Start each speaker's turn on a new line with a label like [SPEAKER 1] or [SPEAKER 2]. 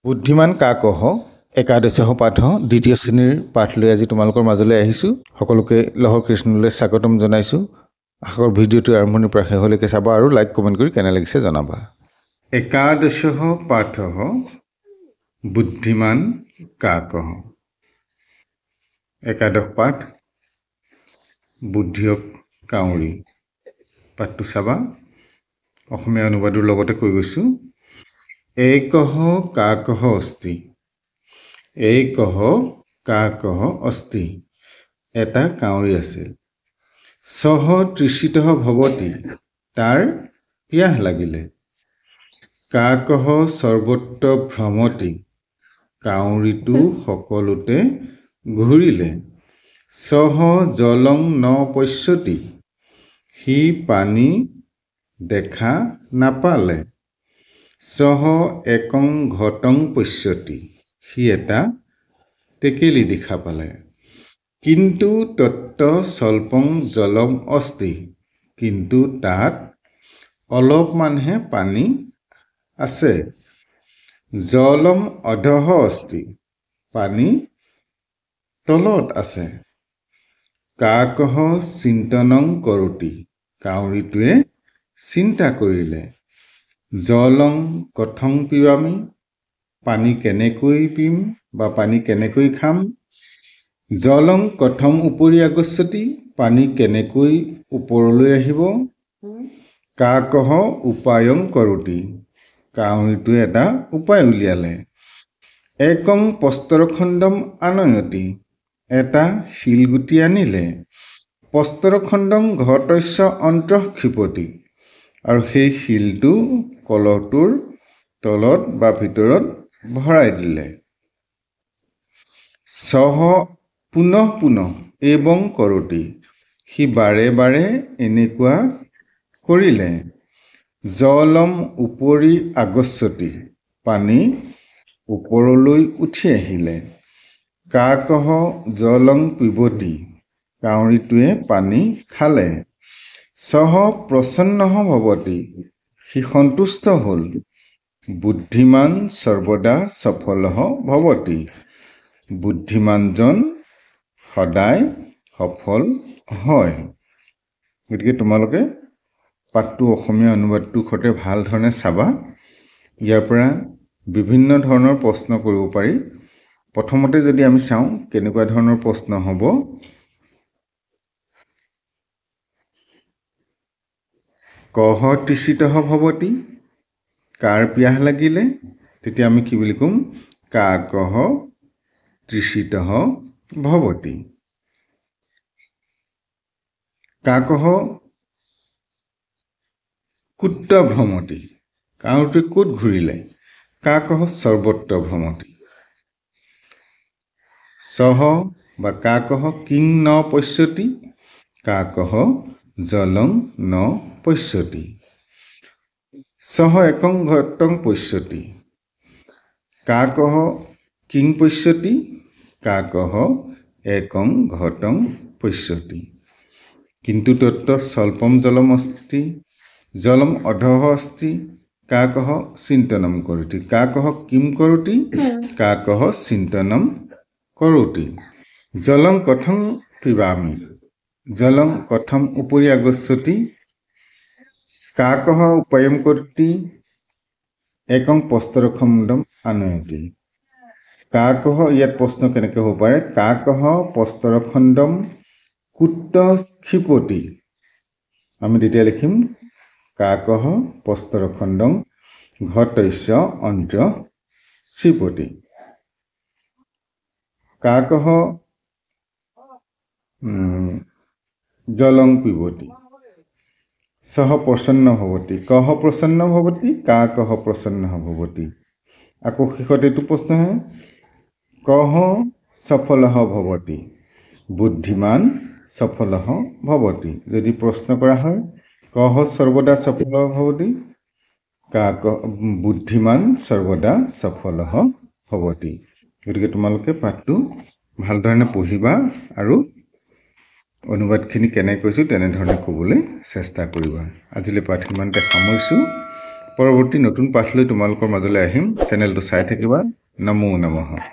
[SPEAKER 1] বুদ্ধিমান কাকহ একাদশহ পাঠ দ্বিতীয় শ্ৰেণীৰ পাঠ লৈ আজি তোমালোকৰ মাজলৈ আহিছোঁ। সকলোকে লহৰ কৃষ্ণলৈ স্বাগতম জনাইছোঁ। আশাকৰ ভিডিঅ'টো আৰম্ভণিৰ পৰা শেষলৈকে চাবা আৰু লাইক কমেণ্ট কৰি কেনে লাগিছে জনাবা। একাদশহ পাঠঃ বুদ্ধিমান কাকহ। একাদশ পাঠ বুদ্ধিয়ক কাউৰী। পাঠটো চাবা। অসমীয়া অনুবাদৰ লগতে কৈ গৈছোঁ। একহ কাকহ অস্তি। একহ কাকহ অস্তি। এটা কাউৰী আছিল। সহ তৃষিতঃ ভৱতি। তাৰ পিয়াহ লাগিলে। কাকহ সৰ্বত্ৰ ভ্ৰমতি। কাউৰীটো সকলোতে ঘূৰিলে। সহ জলং ন পশ্যতি। সি পানী দেখা নাপালে। সহ একং ঘটং পশ্যতি। সি এটা টেকেলি দেখা পালে। কিন্তু তত্ৰ স্বল্পং জলম অস্তি। কিন্তু তাত অলপমানহে পানী আছে। জলম অধঃ অস্তি। পানী তলত আছে। কাকহ চিন্তনং কৰোতি। কাউৰীটোৱে চিন্তা কৰিলে। জলং কথং পিবামি। পানী কেনেকৈ পিম বা পানী কেনেকৈ খাম। জলং কথম উপৰি আগচ্ছতি। পানী কেনেকৈ ওপৰলৈ আহিব। কাকহ উপায়ং কৰোতি। কাউৰীটোৱে এটা উপায় উলিয়ালে। একং প্ৰস্তৰখণ্ডম আনয়তি। এটা শিলগুটি আনিলে। প্ৰস্তৰখণ্ডং ঘটস্য অন্তঃ ক্ষিপতি। আৰু সেই শিলটো কলহটোৰ তলত বা ভিতৰত ভৰাই দিলে। সহ পুনঃ পুনঃ এবং কৰোতি। সি বাৰে বাৰে এনেকুৱা কৰিলে। জলম উপৰি আগচ্ছতি। পানী ওপৰলৈ উঠি আহিলে। কাকহ জলং পিবতি। কাউৰীটোৱে পানী খালে। সহ প্ৰসন্নঃ ভৱতি। সি সন্তুষ্ট হ'ল। বুদ্ধিমান সৰ্বদা সফলঃ ভৱতি। বুদ্ধিমানজন সদায় সফল হয়। গতিকে তোমালোকে পাঠটো অসমীয়া অনুবাদটোৰ সৈতে ভাল ধৰণে চাবা। ইয়াৰ পৰা বিভিন্ন ধৰণৰ প্ৰশ্ন কৰিব পাৰি। প্ৰথমতে যদি আমি চাওঁ কেনেকুৱা ধৰণৰ প্ৰশ্ন হ'ব। কহ তৃষিতঃ ভৱতি। কাৰ পিয়াহ লাগিলে। তেতিয়া আমি কি বুলি ক'ম। কাকহ তৃষিতঃ ভৱতি। কাকহ কুত্ৰ ভ্ৰমতি। কাউৰীটোৱে ক'ত ঘূৰিলে। কাকহ সৰ্বত্ৰ ভ্ৰমতি। সহ বা কাকহ কিং ন পশ্যতি। কাকহ জলং ন পশ্যতি। সহ একং ঘটং পশ্যতি। কাকহ কিং পশ্যতি। কাকহ একং ঘটং পশ্যতি। কিন্তু তত্ৰ স্বল্পম জলম অস্তি। জলম অধঃ অস্তি। কাকহ চিন্তনম কৰোতি। কাকহ কিম কৰোতি। কাকহ চিন্তনম কৰোতি। জলং কথং পিবামি। জলং কথম উপৰি আগচ্ছতি। কাকহ উপায়ং কৰোতি। একং প্ৰস্তৰখণ্ডম আনয়তি। কাকহ ইয়াত প্ৰশ্ন কেনেকৈ হ'ব পাৰে। কাকহ প্ৰস্তৰখণ্ডম কুত্ৰ ক্ষিপতি। আমি তেতিয়া লিখিম কাকহ প্ৰস্তৰখণ্ডং ঘটস্য অন্তঃ ক্ষিপতি। কাকহ জলং পিবতি। সহ প্ৰসন্ন ভৱতি। কহ প্ৰসন্ন ভৱতি। কাকহ প্ৰসন্ন ভৱতি। আকৌ শেষত এইটো প্ৰশ্নহে কহ সফলঃ ভৱতি। বুদ্ধিমান সফলঃ ভৱতি। যদি প্ৰশ্ন কৰা হয় কহ সৰ্বদা সফলঃ ভৱতি। কাকহ বুদ্ধিমান সৰ্বদা সফলঃ ভৱতি। গতিকে তোমালোকে পাঠটো ভালধৰণে পঢ়িবা আৰু অনুবাদখিনি কেনে কৈছোঁ তেনেধৰণে ক'বলৈ চেষ্টা কৰিবা। আজিলৈ পাঠ ইমানতে সামৰিছোঁ। পৰৱৰ্তী নতুন পাঠ লৈ তোমালোকৰ মাজলৈ আহিম। চেনেলটো চাই থাকিবা। নমো নমঃ।